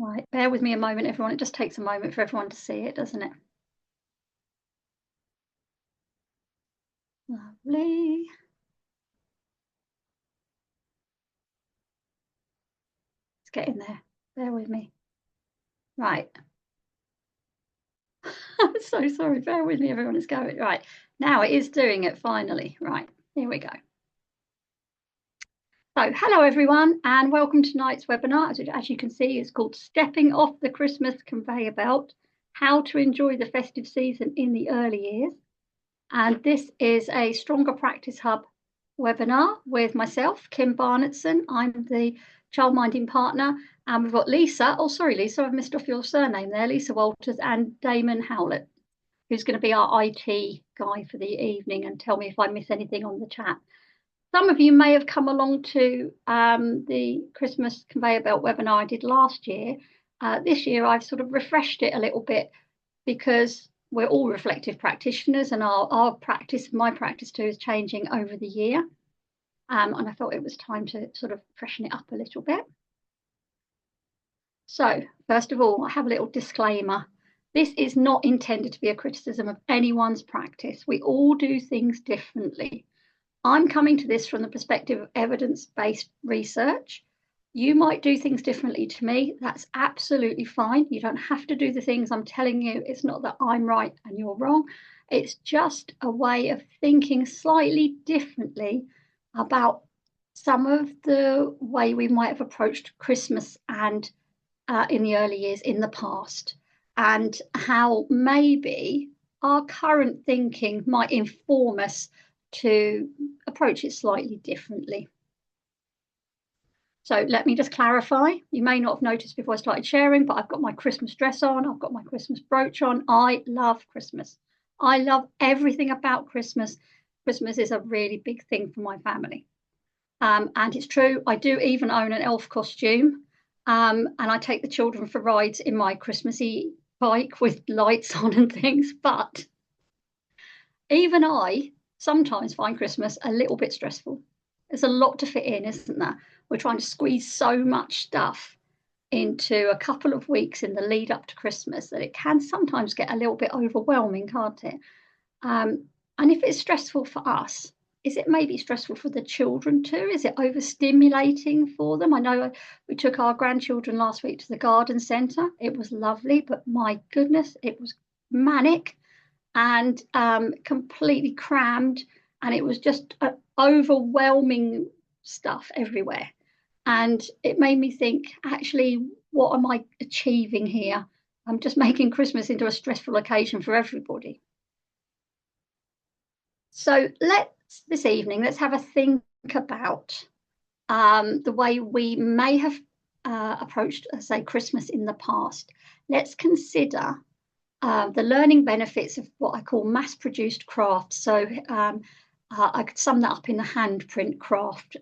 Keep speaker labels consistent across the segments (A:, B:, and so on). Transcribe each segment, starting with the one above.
A: Right, bear with me a moment, everyone. It just takes a moment for everyone to see it, doesn't it? Lovely. Let's get in there. Bear with me. Right. I'm so sorry. Bear with me, everyone. It's going. Right. Now it is doing it finally. Right. Here we go. So, hello everyone, and welcome to tonight's webinar. As you can see, it's called Stepping Off the Christmas Conveyor Belt, How to Enjoy the Festive Season in the Early Years. And this is a Stronger Practice Hub webinar with myself, Kim Barnettson. I'm the childminding partner, and we've got Lisa. Oh, sorry, Lisa, I've missed off your surname there. Lisa Walters and Damon Howlett, who's going to be our IT guy for the evening and tell me if I miss anything on the chat. Some of you may have come along to the Christmas Conveyor Belt webinar I did last year. This year, I've sort of refreshed it a little bit because we're all reflective practitioners, and our practice, my practice too, is changing over the year. And I thought it was time to sort of freshen it up a little bit. So, first of all, I have a little disclaimer. This is not intended to be a criticism of anyone's practice. We all do things differently. I'm coming to this from the perspective of evidence-based research. You might do things differently to me. That's absolutely fine. You don't have to do the things I'm telling you. It's not that I'm right and you're wrong. It's just a way of thinking slightly differently about some of the way we might have approached Christmas and in the early years in the past, and how maybe our current thinking might inform us to approach it slightly differently. So let me just clarify. You may not have noticed before I started sharing, but I've got my Christmas dress on. I've got my Christmas brooch on. I love Christmas. I love everything about Christmas. Christmas is a really big thing for my family. And it's true, I do even own an elf costume. And I take the children for rides in my Christmassy bike with lights on and things. But even I sometimes find Christmas a little bit stressful. There's a lot to fit in, isn't there? We're trying to squeeze so much stuff into a couple of weeks in the lead up to Christmas that it can sometimes get a little bit overwhelming, can't it? And if it's stressful for us, is it maybe stressful for the children too? Is it overstimulating for them? I know we took our grandchildren last week to the garden centre. It was lovely, but my goodness, it was manic and completely crammed, and it was just overwhelming stuff everywhere. And it made me think, actually, what am I achieving here? I'm just making Christmas into a stressful occasion for everybody. So this evening, let's have a think about the way we may have approached, say, Christmas in the past. Let's consider the learning benefits of what I call mass-produced crafts. So I could sum that up in the handprint craft.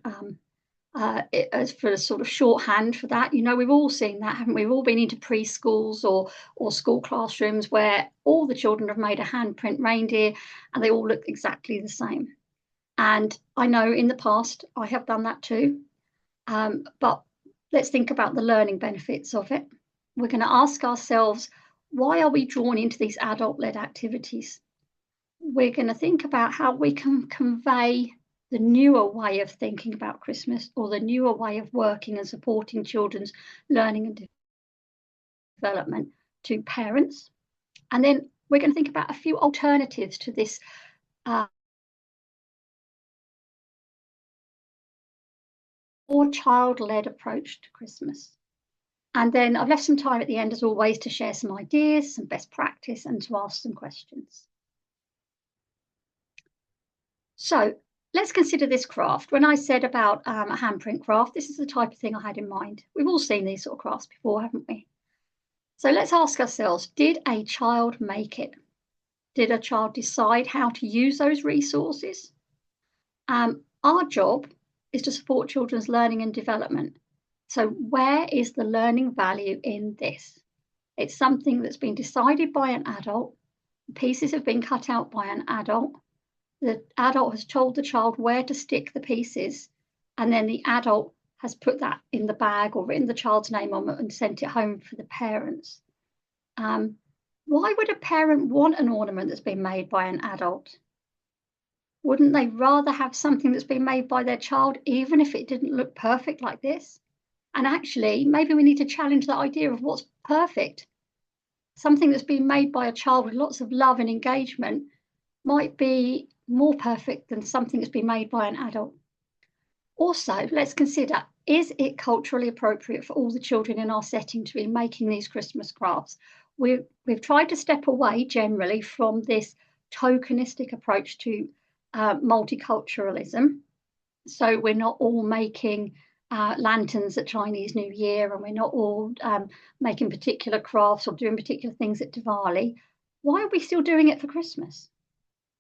A: As for a sort of shorthand for that, you know, we've all seen that, haven't we? We've all been into preschools or school classrooms where all the children have made a handprint reindeer and they all look exactly the same. And I know in the past I have done that too. But let's think about the learning benefits of it. We're going to ask ourselves, why are we drawn into these adult-led activities? We're going to think about how we can convey the newer way of thinking about Christmas, or the newer way of working and supporting children's learning and development to parents. And then we're going to think about a few alternatives to this more child-led approach to Christmas. And then I've left some time at the end, as always, to share some ideas, some best practice, and to ask some questions. So let's consider this craft. When I said about a handprint craft, this is the type of thing I had in mind. We've all seen these sort of crafts before, haven't we? So let's ask ourselves, did a child make it? Did a child decide how to use those resources? Our job is to support children's learning and development. So where is the learning value in this? It's something that's been decided by an adult. Pieces have been cut out by an adult. The adult has told the child where to stick the pieces, and then the adult has put that in the bag or written the child's name on it and sent it home for the parents. Why would a parent want an ornament that's been made by an adult? Wouldn't they rather have something that's been made by their child, even if it didn't look perfect like this? And actually, maybe we need to challenge that idea of what's perfect. Something that's been made by a child with lots of love and engagement might be more perfect than something that's been made by an adult. Also, let's consider, is it culturally appropriate for all the children in our setting to be making these Christmas crafts? We've tried to step away generally from this tokenistic approach to multiculturalism. So we're not all making lanterns at Chinese New Year, and we're not all making particular crafts or doing particular things at Diwali. Why are we still doing it for Christmas?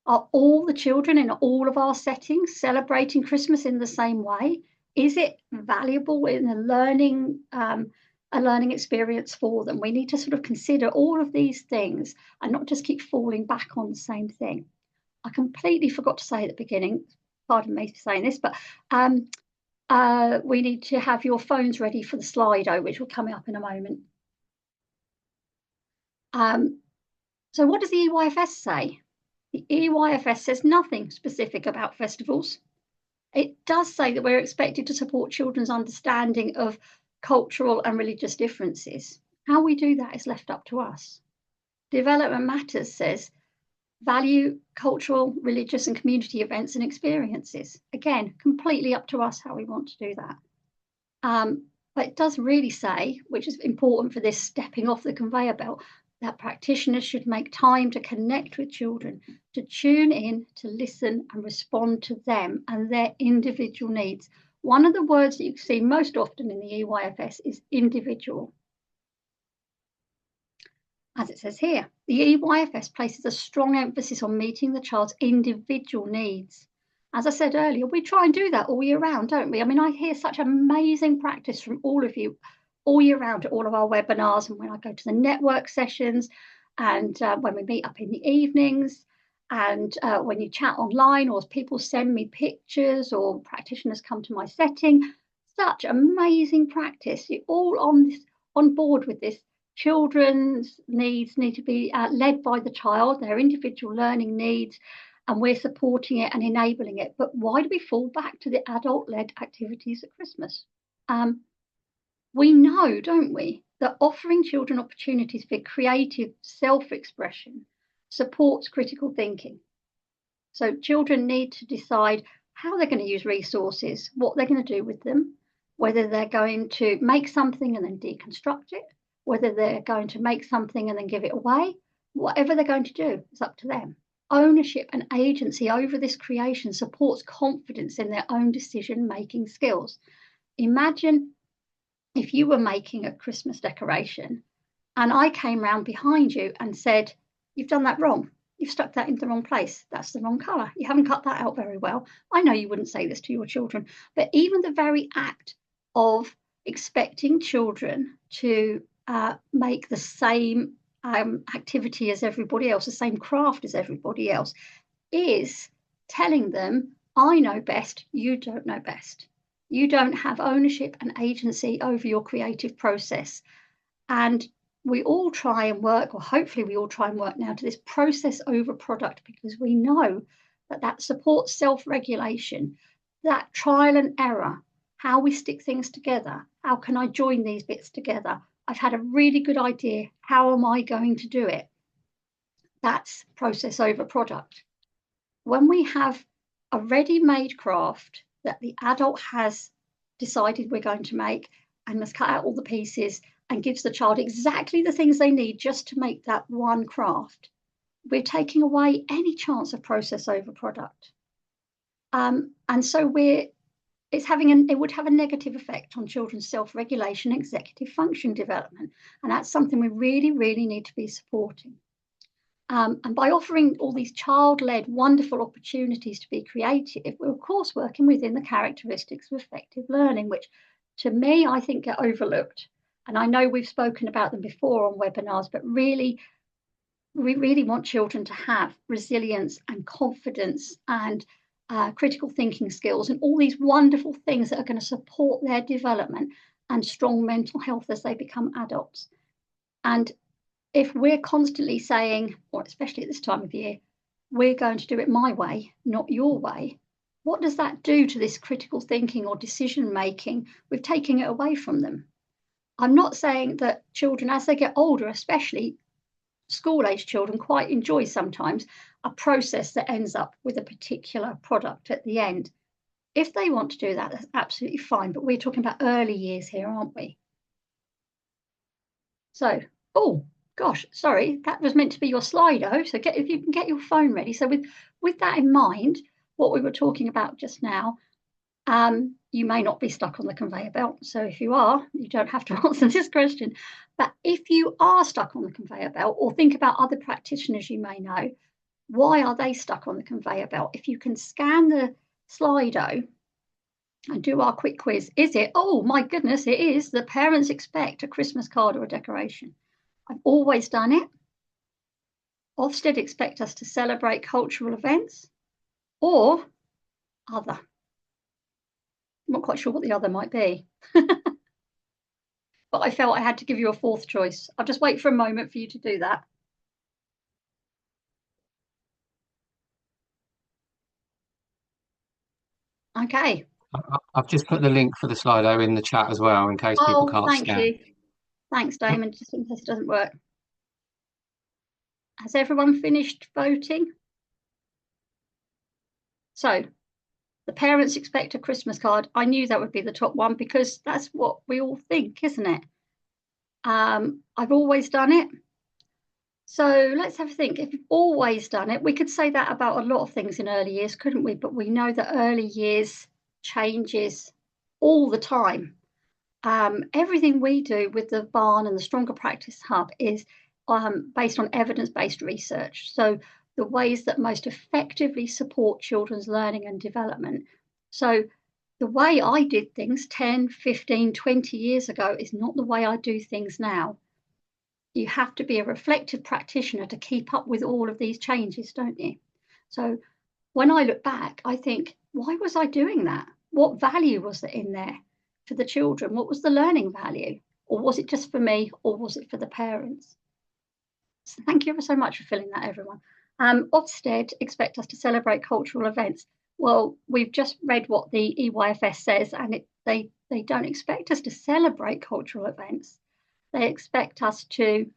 A: Are all the children in all of our settings celebrating Christmas in the same way? Is it valuable in a learning experience for them? We need to sort of consider all of these things and not just keep falling back on the same thing. I completely forgot to say at the beginning, pardon me for saying this, but we need to have your phones ready for the Slido, which will come up in a moment. So what does the EYFS say? The EYFS says nothing specific about festivals. It does say that we're expected to support children's understanding of cultural and religious differences. How we do that is left up to us. Development Matters says value cultural, religious and community events and experiences. Again, completely up to us how we want to do that. But it does really say, which is important for this stepping off the conveyor belt, that practitioners should make time to connect with children, to tune in, to listen and respond to them and their individual needs. One of the words that you see most often in the EYFS is individual. As it says here, the EYFS places a strong emphasis on meeting the child's individual needs. As I said earlier, we try and do that all year round, don't we? I mean, I hear such amazing practice from all of you all year round at all of our webinars, and when I go to the network sessions, and when we meet up in the evenings, and when you chat online, or people send me pictures, or practitioners come to my setting. Such amazing practice. You're all on board with this. Children's needs need to be led by the child, their individual learning needs, and we're supporting it and enabling it. But why do we fall back to the adult-led activities at Christmas? We know, don't we, that offering children opportunities for creative self-expression supports critical thinking. So children need to decide how they're going to use resources, what they're going to do with them, whether they're going to make something and then deconstruct it, whether they're going to make something and then give it away. Whatever they're going to do, it's up to them. Ownership and agency over this creation supports confidence in their own decision-making skills. Imagine if you were making a Christmas decoration and I came round behind you and said, you've done that wrong. You've stuck that in the wrong place. That's the wrong colour. You haven't cut that out very well. I know you wouldn't say this to your children, but even the very act of expecting children to make the same activity as everybody else, the same craft as everybody else, is telling them, I know best, you don't know best. You don't have ownership and agency over your creative process. And we all try and work, or hopefully we all try and work now to this process over product, because we know that that supports self-regulation, that trial and error, how we stick things together. How can I join these bits together? I've had a really good idea. How am I going to do it? That's process over product. When we have a ready-made craft that the adult has decided we're going to make and has cut out all the pieces and gives the child exactly the things they need just to make that one craft, we're taking away any chance of process over product. And so it would have a negative effect on children's self-regulation, executive function development. And that's something we really, really need to be supporting. And by offering all these child-led wonderful opportunities to be creative, we're of course working within the characteristics of effective learning, which to me, I think get overlooked. And I know we've spoken about them before on webinars, but really, we really want children to have resilience and confidence and critical thinking skills, and all these wonderful things that are going to support their development and strong mental health as they become adults. And if we're constantly saying, or especially at this time of year, we're going to do it my way, not your way, what does that do to this critical thinking or decision making? We're taking it away from them. I'm not saying that children, as they get older, especially school age children, quite enjoy sometimes a process that ends up with a particular product at the end. If they want to do that, that's absolutely fine. But we're talking about early years here, aren't we? So, oh gosh, sorry, that was meant to be your Slido. So if you can get your phone ready. So with that in mind, what we were talking about just now, you may not be stuck on the conveyor belt. So if you are, you don't have to answer this question. But if you are stuck on the conveyor belt, or think about other practitioners you may know, why are they stuck on the conveyor belt? If you can scan the Slido and do our quick quiz, is it, oh my goodness, it is, the parents expect a Christmas card or a decoration. I've always done it. Ofsted expect us to celebrate cultural events, or other. I'm not quite sure what the other might be. But I felt I had to give you a fourth choice. I'll just wait for a moment for you to do that. Okay.
B: I've just put the link for the Slido in the chat as well, in case people
A: Oh,
B: can't
A: thank
B: scan.
A: you. Thanks, Damon, just in case it doesn't work. Has everyone finished voting? So the parents expect a Christmas card. I knew that would be the top one because that's what we all think, isn't it? I've always done it. So let's have a think. If you've always done it, we could say that about a lot of things in early years, couldn't we? But we know that early years changes all the time. Everything we do with the barn and the Stronger Practice Hub is based on evidence-based research. So the ways that most effectively support children's learning and development. So the way I did things 10, 15, 20 years ago is not the way I do things now. You have to be a reflective practitioner to keep up with all of these changes, don't you? So when I look back, I think, why was I doing that? What value was there in there for the children? What was the learning value? Or was it just for me, or was it for the parents? So thank you ever so much for filling that, everyone. Ofsted expect us to celebrate cultural events. Well, we've just read what the EYFS says, and they don't expect us to celebrate cultural events. They expect us to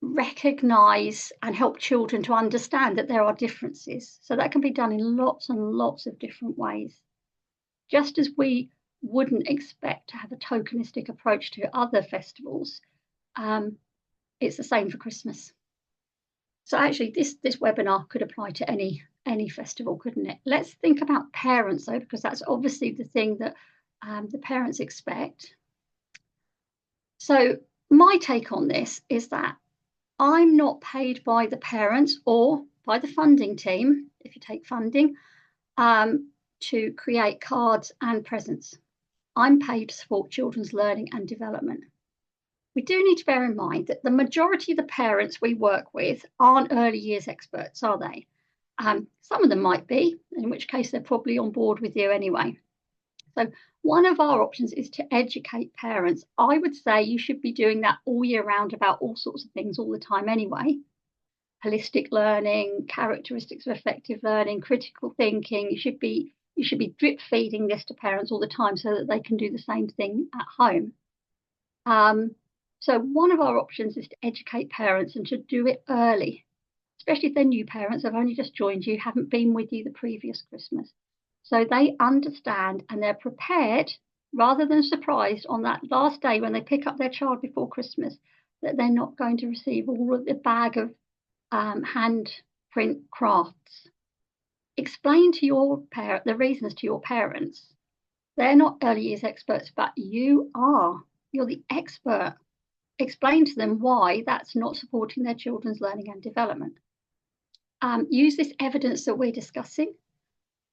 A: recognise and help children to understand that there are differences. So that can be done in lots and lots of different ways. Just as we wouldn't expect to have a tokenistic approach to other festivals, it's the same for Christmas. So actually, this webinar could apply to any festival, couldn't it? Let's think about parents though, because that's obviously the thing that the parents expect. So my take on this is that I'm not paid by the parents or by the funding team, if you take funding, to create cards and presents. I'm paid to support children's learning and development. We do need to bear in mind that the majority of the parents we work with aren't early years experts, are they? Some of them might be, in which case they're probably on board with you anyway. So one of our options is to educate parents. I would say you should be doing that all year round about all sorts of things all the time anyway. Holistic learning, characteristics of effective learning, critical thinking. You should be drip feeding this to parents all the time so that they can do the same thing at home. So one of our options is to educate parents and to do it early, especially if they're new parents, have only just joined you, haven't been with you the previous Christmas. So they understand and they're prepared rather than surprised on that last day when they pick up their child before Christmas that they're not going to receive all of the bag of handprint crafts. Explain to your parent the reasons to your parents. They're not early years experts, but you are. You're the expert. Explain to them why that's not supporting their children's learning and development. Use this evidence that we're discussing.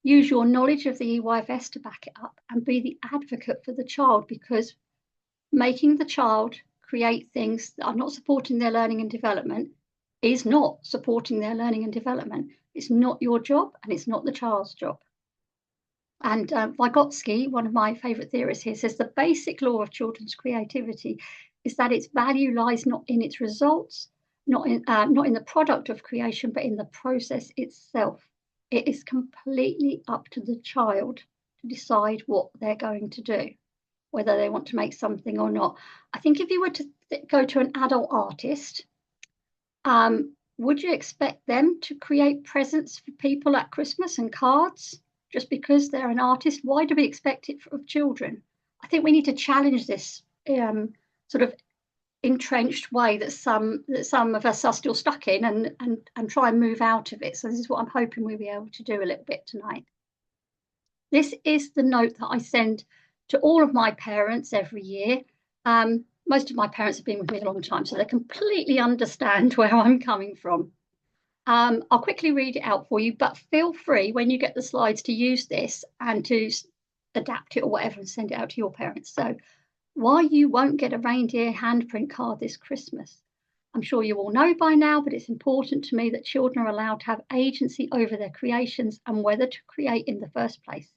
A: Use your knowledge of the EYFS to back it up and be the advocate for the child, because making the child create things that are not supporting their learning and development is not supporting their learning and development. It's not your job and it's not the child's job. And Vygotsky, one of my favourite theorists here, says the basic law of children's creativity is that its value lies not in its results, not in the product of creation, but in the process itself. It is completely up to the child to decide what they're going to do, whether they want to make something or not. I think if you were to go to an adult artist, would you expect them to create presents for people at Christmas and cards just because they're an artist? Why do we expect it of children? I think we need to challenge this sort of entrenched way that some of us are still stuck in, and try and move out of it. So this is what I'm hoping we'll be able to do a little bit tonight. This is the note that I send to all of my parents every year. Most of my parents have been with me a long time, so they completely understand where I'm coming from. I'll quickly read it out for you, but feel free when you get the slides to use this and to adapt it or whatever and send it out to your parents. So, why you won't get a reindeer handprint card this Christmas. I'm sure you all know by now, but it's important to me that children are allowed to have agency over their creations and whether to create in the first place.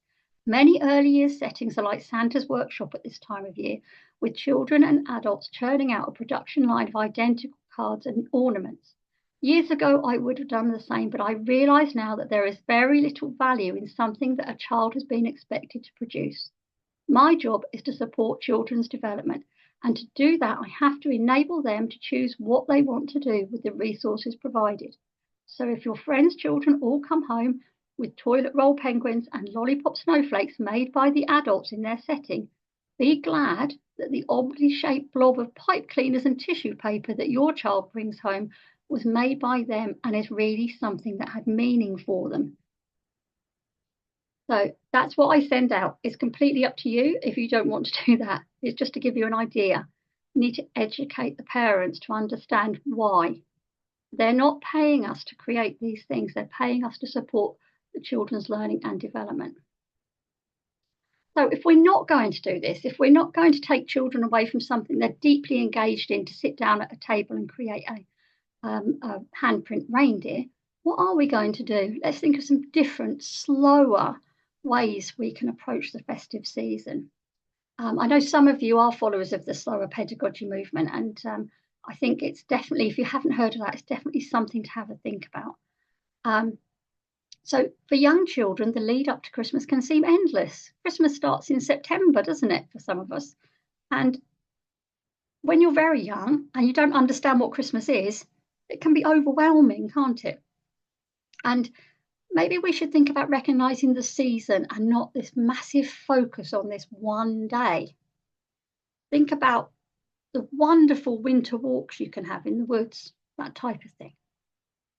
A: Many early years settings are like Santa's workshop at this time of year, with children and adults churning out a production line of identical cards and ornaments. Years ago, I would have done the same, but I realise now that there is very little value in something that a child has been expected to produce. My job is to support children's development, and to do that, I have to enable them to choose what they want to do with the resources provided. So if your friends' children all come home with toilet roll penguins and lollipop snowflakes made by the adults in their setting, be glad that the oddly shaped blob of pipe cleaners and tissue paper that your child brings home was made by them and is really something that had meaning for them. So that's what I send out. It's completely up to you if you don't want to do that. It's just to give you an idea. You need to educate the parents to understand why. They're not paying us to create these things. They're paying us to support the children's learning and development. So if we're not going to do this, if we're not going to take children away from something they're deeply engaged in to sit down at a table and create a handprint reindeer, what are we going to do? Let's think of some different, slower ways we can approach the festive season. I know some of you are followers of the slower pedagogy movement, and I think it's definitely, if you haven't heard of that, it's definitely something to have a think about. So for young children, the lead up to Christmas can seem endless. Christmas starts in September, doesn't it, for some of us? And when you're very young and you don't understand what Christmas is, it can be overwhelming, can't it? And maybe we should think about recognizing the season and not this massive focus on this one day. Think about the wonderful winter walks you can have in the woods, that type of thing.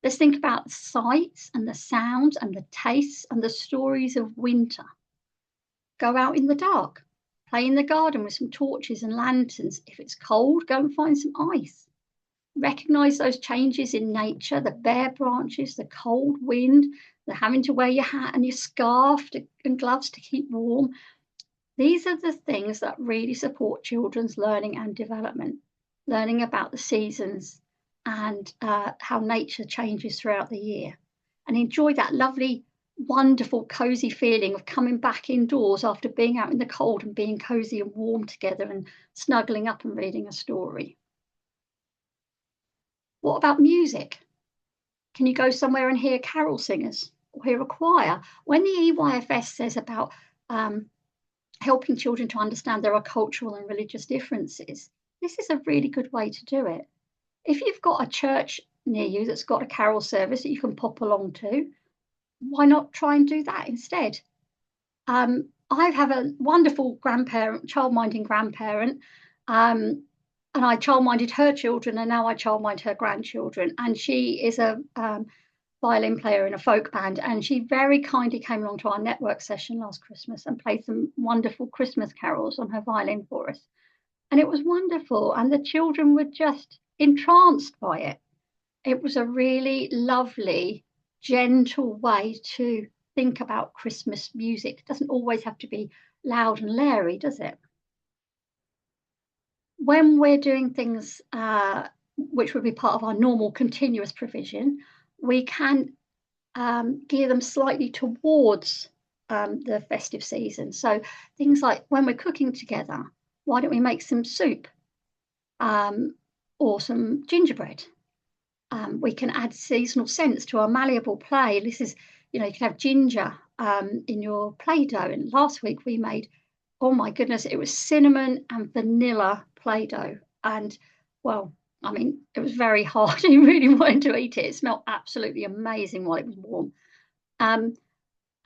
A: Let's think about the sights and the sounds and the tastes and the stories of winter. Go out in the dark, play in the garden with some torches and lanterns. If it's cold, go and find some ice. Recognize those changes in nature, the bare branches, the cold wind, the having to wear your hat and your scarf and gloves to keep warm. These are the things that really support children's learning and development, learning about the seasons and how nature changes throughout the year. And enjoy that lovely, wonderful, cozy feeling of coming back indoors after being out in the cold and being cozy and warm together and snuggling up and reading a story. What about music? Can you go somewhere and hear carol singers or hear a choir? When the EYFS says about helping children to understand there are cultural and religious differences, this is a really good way to do it. If you've got a church near you that's got a carol service that you can pop along to, why not try and do that instead? I have a wonderful childminding grandparent, and I childminded her children, and now I childmind her grandchildren. And she is a violin player in a folk band, and she very kindly came along to our network session last Christmas and played some wonderful Christmas carols on her violin for us. And it was wonderful, and the children were just entranced by it. It was a really lovely, gentle way to think about Christmas music. It doesn't always have to be loud and leery, does it? When we're doing things which would be part of our normal continuous provision, we can gear them slightly towards the festive season. So things like when we're cooking together, why don't we make some soup um, or some gingerbread? We can add seasonal scents to our malleable play. This is, you can have ginger in your Play-Doh. And last week we made, oh my goodness, it was cinnamon and vanilla Play-Doh. And well, I mean, it was very hard. You really wanted to eat it. It smelled absolutely amazing while it was warm. Um,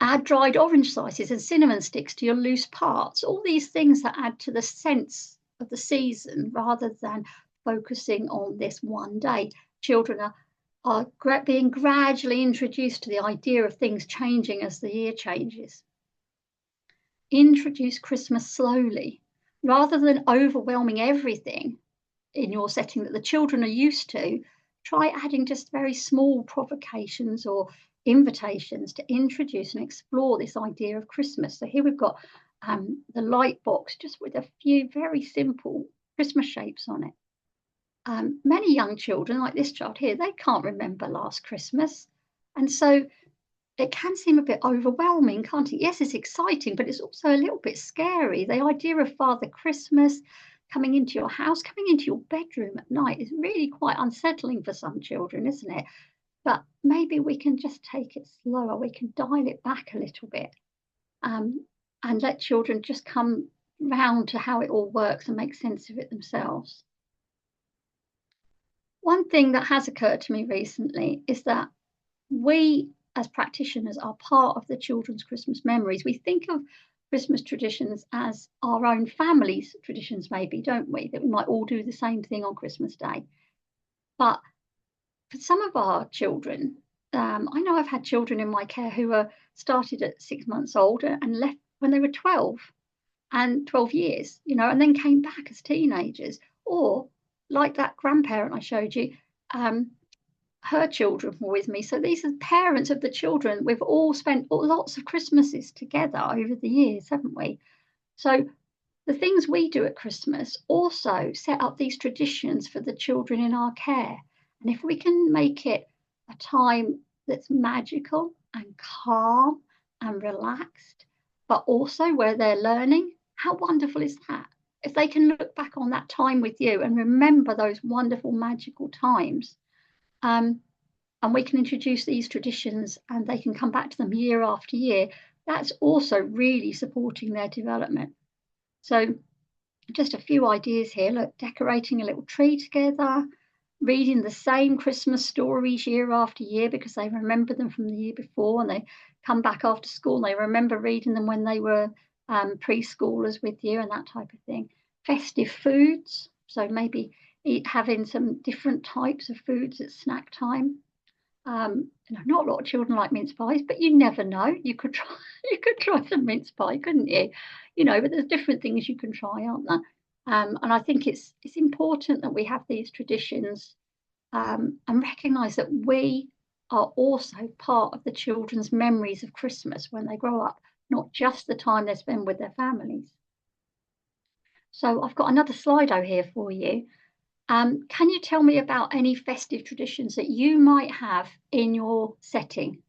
A: Add dried orange slices and cinnamon sticks to your loose parts. All these things that add to the sense of the season rather than focusing on this one day. Children are being gradually introduced to the idea of things changing as the year changes. Introduce Christmas slowly rather than overwhelming everything in your setting that the children are used to. Try adding just very small provocations or invitations to introduce and explore this idea of Christmas. So here we've got the light box just with a few very simple Christmas shapes on it. Many young children, like this child here, they can't remember last Christmas. And so it can seem a bit overwhelming, can't it? Yes, it's exciting, but it's also a little bit scary. The idea of Father Christmas coming into your house, coming into your bedroom at night is really quite unsettling for some children, isn't it? But maybe we can just take it slower. We can dial it back a little bit and let children just come round to how it all works and make sense of it themselves. One thing that has occurred to me recently is that we as practitioners are part of the children's Christmas memories. We think of Christmas traditions as our own family's traditions, maybe, don't we? That we might all do the same thing on Christmas Day. But for some of our children, I know I've had children in my care who were started at 6 months old and left when they were 12 and 12 years, and then came back as teenagers. Or like that grandparent I showed you, her children were with me. So these are parents of the children. We've all spent lots of Christmases together over the years, haven't we? So the things we do at Christmas also set up these traditions for the children in our care. And if we can make it a time that's magical and calm and relaxed, but also where they're learning, how wonderful is that? If they can look back on that time with you and remember those wonderful, magical times, and we can introduce these traditions and they can come back to them year after year, that's also really supporting their development. So just a few ideas here. Look, decorating a little tree together, reading the same Christmas stories year after year because they remember them from the year before and they come back after school and they remember reading them when they were preschoolers with you and that type of thing. Festive foods, so maybe having some different types of foods at snack time. Not a lot of children like mince pies, but you never know. You could try, you could try some mince pie, couldn't you? But there's different things you can try, aren't there? And I think it's important that we have these traditions and recognise that we are also part of the children's memories of Christmas when they grow up, not just the time they spend with their families. So I've got another Slido here for you. Can you tell me about any festive traditions that you might have in your setting?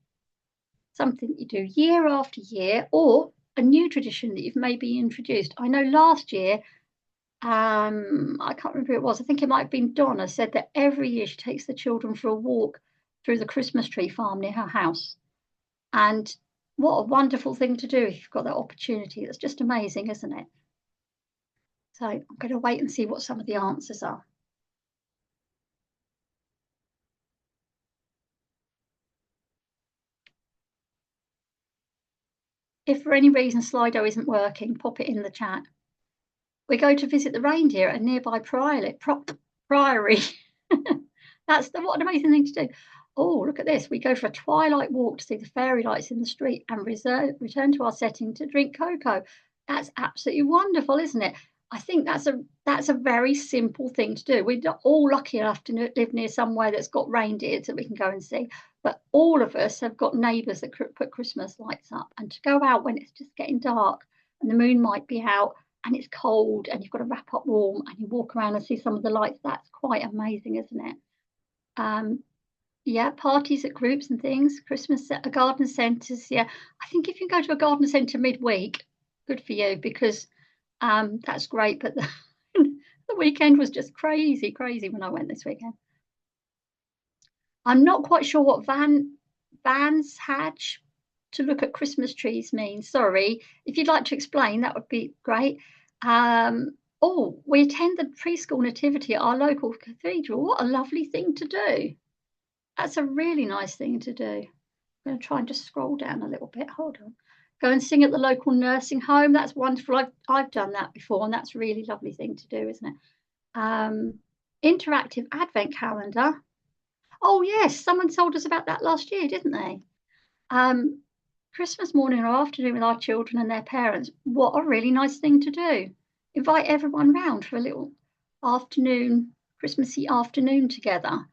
A: Something that you do year after year, or a new tradition that you've maybe introduced. I know last year, I can't remember who it was. I think it might have been Donna said that every year she takes the children for a walk through the Christmas tree farm near her house. And what a wonderful thing to do if you've got that opportunity. That's just amazing, isn't it? So I'm going to wait and see what some of the answers are. If for any reason Slido isn't working, pop it in the chat. We go to visit the reindeer at a nearby priory. What an amazing thing to do. Oh, look at this. We go for a twilight walk to see the fairy lights in the street and return to our setting to drink cocoa. That's absolutely wonderful, isn't it? I think that's a very simple thing to do. We're all lucky enough to live near somewhere that's got reindeers that we can go and see. But all of us have got neighbours that put Christmas lights up. And to go out when it's just getting dark and the moon might be out and it's cold and you've got to wrap up warm and you walk around and see some of the lights, that's quite amazing, isn't it? Yeah, parties at groups and things, Christmas at garden centres. Yeah, I think if you go to a garden centre midweek, good for you because that's great. But the weekend was just crazy, crazy when I went this weekend. I'm not quite sure what Van's Hatch to look at Christmas trees means. Sorry, if you'd like to explain, that would be great. Oh, we attend the preschool nativity at our local cathedral. What a lovely thing to do! That's a really nice thing to do. I'm going to try and just scroll down a little bit. Hold on. Go and sing at the local nursing home. That's wonderful. I've done that before, and that's a really lovely thing to do, isn't it? Um, Interactive advent calendar. Oh yes, someone told us about that last year, didn't they? Um, Christmas morning or afternoon with our children and their parents. What a really nice thing to do. Invite everyone round for a little afternoon, Christmassy afternoon together.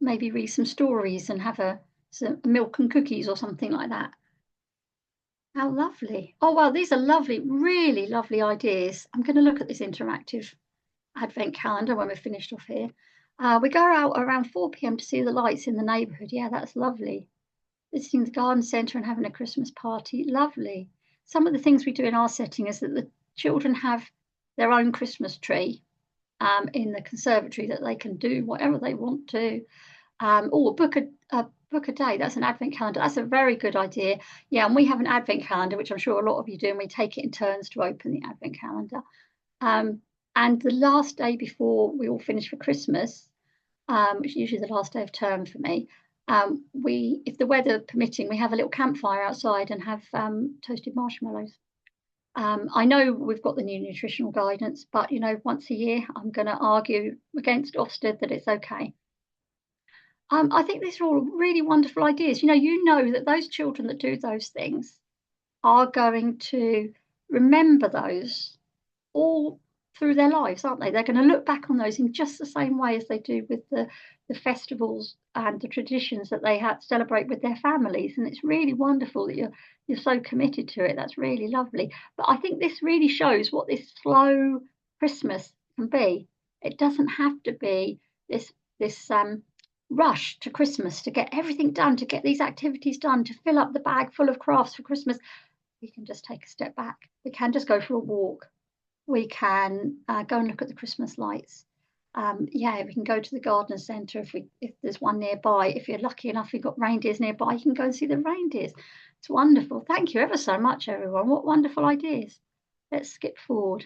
A: Maybe read some stories and have some milk and cookies or something like that. How lovely. Oh, well, these are lovely, really lovely ideas. I'm going to look at this interactive advent calendar when we're finished off here. We go out around 4 p.m. to see the lights in the neighbourhood. Yeah, that's lovely. Visiting the garden centre and having a Christmas party. Lovely. Some of the things we do in our setting is that the children have their own Christmas tree in the conservatory that they can do whatever they want to. Or book a day. That's an advent calendar. That's a very good idea. Yeah, and we have an advent calendar, which I'm sure a lot of you do, and we take it in turns to open the advent calendar. And the last day before we all finish for Christmas, which is usually the last day of term for me, if the weather permitting, we have a little campfire outside and have toasted marshmallows. I know we've got the new nutritional guidance, but once a year, I'm going to argue against Ofsted that it's okay. I think these are all really wonderful ideas. You know that those children that do those things are going to remember those all through their lives, aren't they? They're going to look back on those in just the same way as they do with the festivals and the traditions that they had celebrate with their families. And it's really wonderful that you're so committed to it. That's really lovely. But I think this really shows what this slow Christmas can be. It doesn't have to be this rush to Christmas to get everything done, to get these activities done, to fill up the bag full of crafts for Christmas. We can just take a step back. We can just go for a walk. We can go and look at the Christmas lights. Yeah, we can go to the garden centre if there's one nearby. If you're lucky enough, you've got reindeers nearby, you can go and see the reindeers. It's wonderful. Thank you ever so much, everyone. What wonderful ideas. Let's skip forward.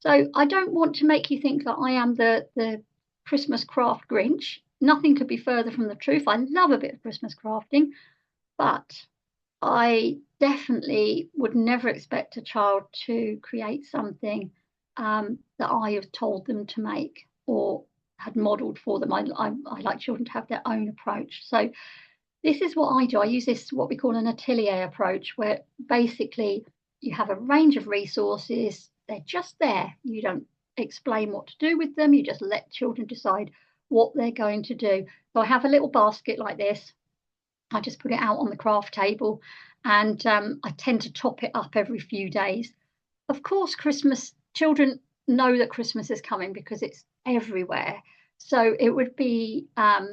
A: So I don't want to make you think that I am the Christmas craft Grinch. Nothing could be further from the truth. I love a bit of Christmas crafting, but I definitely would never expect a child to create something that I have told them to make or had modelled for them. I like children to have their own approach. So this is what I do. I use this what we call an atelier approach, where basically you have a range of resources. They're just there. You don't explain what to do with them. You just let children decide what they're going to do. So I have a little basket like this. I just put it out on the craft table and I tend to top it up every few days. Of course, children know that Christmas is coming because it's everywhere. So it would be a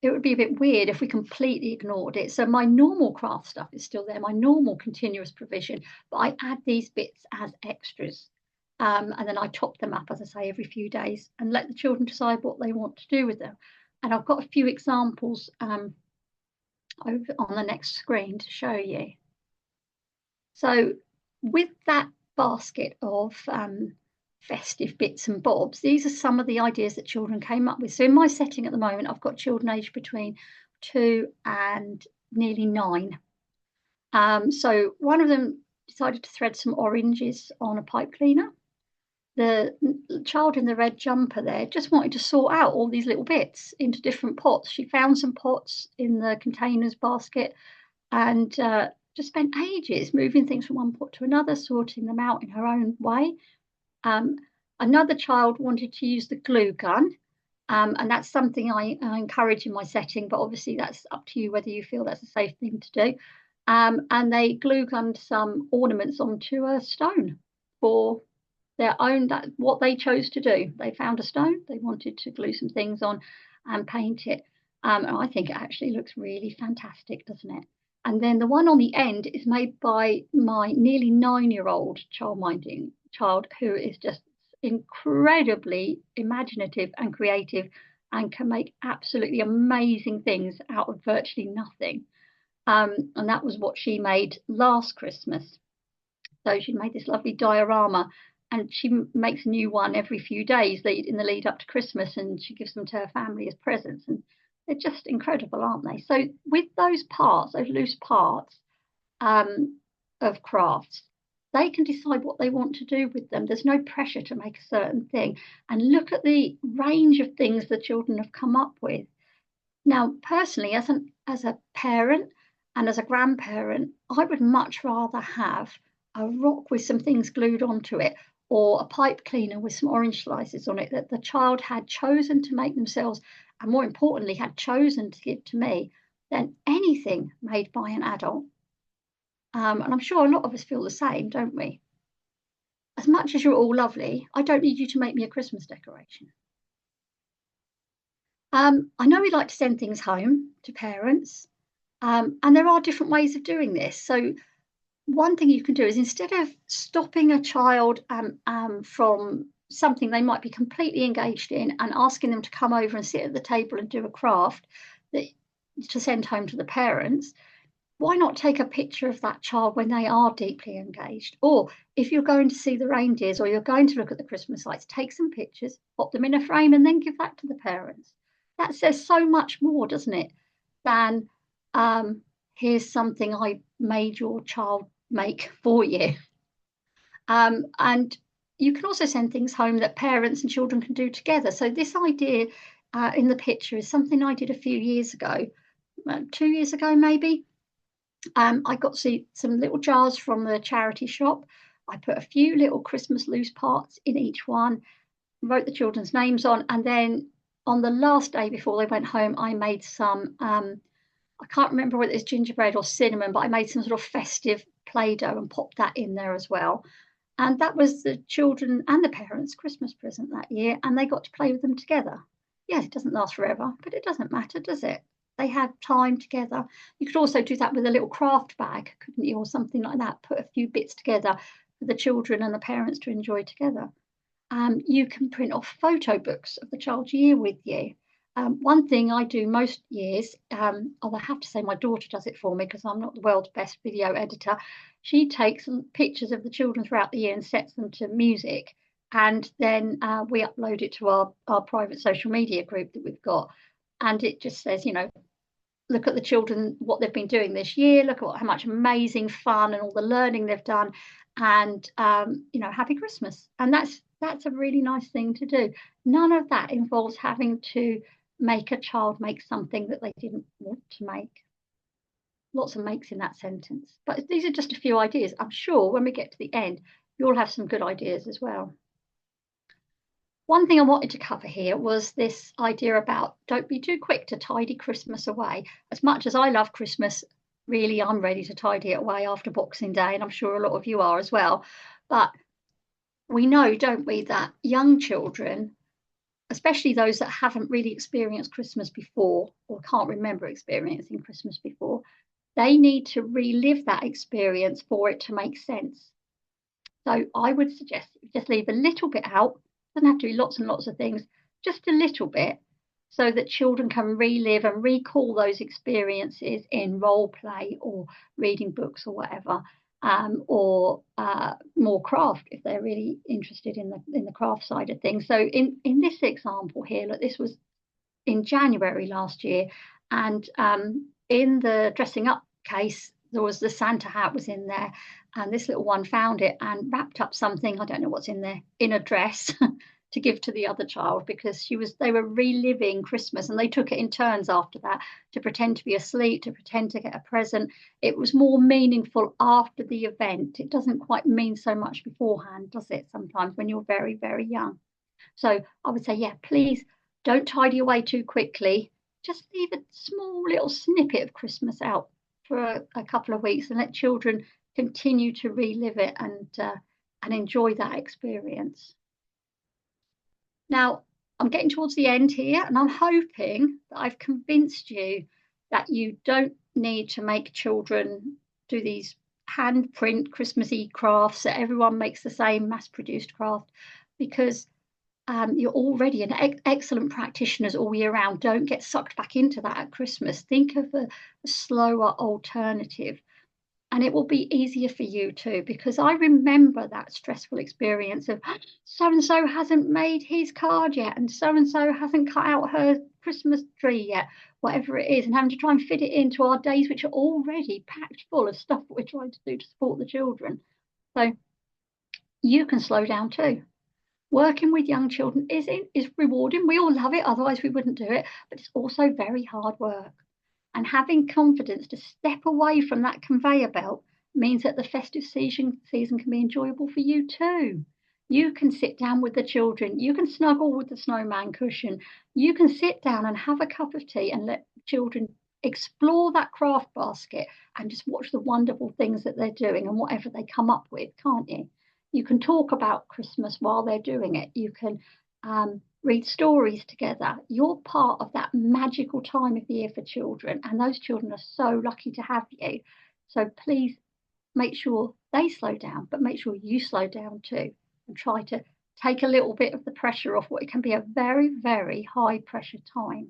A: bit weird if we completely ignored it. So my normal craft stuff is still there, my normal continuous provision, but I add these bits as extras. And then I top them up, as I say, every few days and let the children decide what they want to do with them. And I've got a few examples over on the next screen to show you. So with that basket of festive bits and bobs, these are some of the ideas that children came up with. So in my setting at the moment, I've got children aged between 2 and nearly 9. So one of them decided to thread some oranges on a pipe cleaner. The child in the red jumper there just wanted to sort out all these little bits into different pots. She found some pots in the containers basket and just spent ages moving things from one pot to another, sorting them out in her own way. Another child wanted to use the glue gun, and that's something I encourage in my setting, but obviously that's up to you whether you feel that's a safe thing to do. And they glue gunned some ornaments onto a stone for their own, what they chose to do. They found a stone, they wanted to glue some things on and paint it. And I think it actually looks really fantastic, doesn't it? And then the one on the end is made by my nearly 9-year-old child who is just incredibly imaginative and creative and can make absolutely amazing things out of virtually nothing. And that was what she made last Christmas. So she made this lovely diorama, and she makes a new one every few days in the lead up to Christmas, and she gives them to her family as presents. And they're just incredible, aren't they? So with those parts, those loose parts um, of crafts, they can decide what they want to do with them. There's no pressure to make a certain thing. And look at the range of things the children have come up with. Now, personally, as a parent and as a grandparent, I would much rather have a rock with some things glued onto it, or a pipe cleaner with some orange slices on it that the child had chosen to make themselves, and more importantly, had chosen to give to me, than anything made by an adult. And I'm sure a lot of us feel the same, don't we? As much as you're all lovely, I don't need you to make me a Christmas decoration. I know we like to send things home to parents, and there are different ways of doing this. So one thing you can do is, instead of stopping a child from something they might be completely engaged in and asking them to come over and sit at the table and do a craft that, to send home to the parents, why not take a picture of that child when they are deeply engaged? Or if you're going to see the reindeers or you're going to look at the Christmas lights, take some pictures, pop them in a frame, and then give that to the parents. That says so much more, doesn't it, than here's something I made your child make for you. And you can also send things home that parents and children can do together. So this idea in the picture is something I did a few years ago, 2 years ago maybe. I got some little jars from the charity shop. I put a few little Christmas loose parts in each one, wrote the children's names on, and then on the last day before they went home, I made some, I can't remember whether it's gingerbread or cinnamon, but I made some sort of festive Play-Doh and popped that in there as well. And that was the children and the parents' Christmas present that year, and they got to play with them together. Yes, it doesn't last forever, but it doesn't matter, does it? They had time together. You could also do that with a little craft bag, couldn't you, or something like that? Put a few bits together for the children and the parents to enjoy together. You can print off photo books of the child's year with you. One thing I do most years, although I have to say my daughter does it for me because I'm not the world's best video editor, she takes pictures of the children throughout the year and sets them to music. And then we upload it to our private social media group that we've got. And it just says, look at the children, what they've been doing this year, look at how much amazing fun and all the learning they've done. And, happy Christmas. And that's a really nice thing to do. None of that involves having to make a child make something that they didn't want to make. Lots of makes in that sentence. But these are just a few ideas. I'm sure when we get to the end, you'll have some good ideas as well. One thing I wanted to cover here was this idea about don't be too quick to tidy Christmas away. As much as I love Christmas, really, I'm ready to tidy it away after Boxing Day, and I'm sure a lot of you are as well. But we know, don't we, that young children, especially those that haven't really experienced Christmas before or can't remember experiencing Christmas before, they need to relive that experience for it to make sense. So I would suggest you just leave a little bit out. Doesn't have to be lots and lots of things, just a little bit, so that children can relive and recall those experiences in role play or reading books or whatever, or more craft if they're really interested in the craft side of things. So in this example here, look, this was in January last year, and in the dressing up case, there was the Santa hat was in there, and this little one found it and wrapped up something, I don't know what's in there, in a dress to give to the other child, because they were reliving Christmas, and they took it in turns after that to pretend to be asleep, to pretend to get a present. It was more meaningful after the event. It doesn't quite mean so much beforehand, does it, sometimes when you're very, very young? So I would say, yeah, please don't tidy away too quickly. Just leave a small little snippet of Christmas out for a couple of weeks and let children continue to relive it and enjoy that experience. Now, I'm getting towards the end here, and I'm hoping that I've convinced you that you don't need to make children do these handprint Christmassy crafts that everyone makes the same mass-produced craft, because you're already an excellent practitioners all year round. Don't get sucked back into that at Christmas. Think of a slower alternative, and it will be easier for you too, because I remember that stressful experience of so and so hasn't made his card yet, and so hasn't cut out her Christmas tree yet, whatever it is, and having to try and fit it into our days, which are already packed full of stuff that we're trying to do to support the children. So you can slow down too. Working with young children is rewarding. We all love it, otherwise we wouldn't do it, but it's also very hard work. And having confidence to step away from that conveyor belt means that the festive season can be enjoyable for you too. You can sit down with the children, you can snuggle with the snowman cushion, you can sit down and have a cup of tea and let children explore that craft basket and just watch the wonderful things that they're doing and whatever they come up with, can't you? You can talk about Christmas while they're doing it. You can read stories together. You're part of that magical time of the year for children, and those children are so lucky to have you. So please make sure they slow down, but make sure you slow down too, and try to take a little bit of the pressure off what it can be a very, very high pressure time.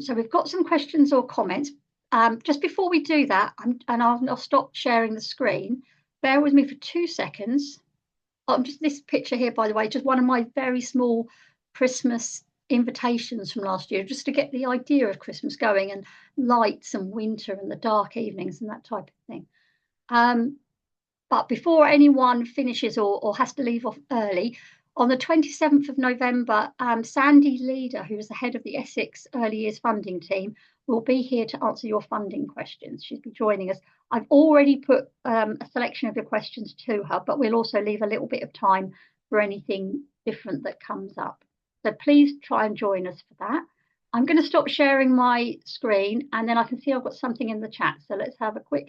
A: So we've got some questions or comments. Just before we do that, I'll stop sharing the screen. Bear with me for 2 seconds. Just this picture here, by the way, just one of my very small Christmas invitations from last year, just to get the idea of Christmas going, and lights and winter and the dark evenings and that type of thing. But before anyone finishes or has to leave off early, on the 27th of November, Sandy Leader, who is the head of the Essex Early Years Funding Team, will be here to answer your funding questions. She'll be joining us. I've already put a selection of your questions to her, but we'll also leave a little bit of time for anything different that comes up. So please try and join us for that. I'm going to stop sharing my screen, and then I can see I've got something in the chat. So let's have a quick look.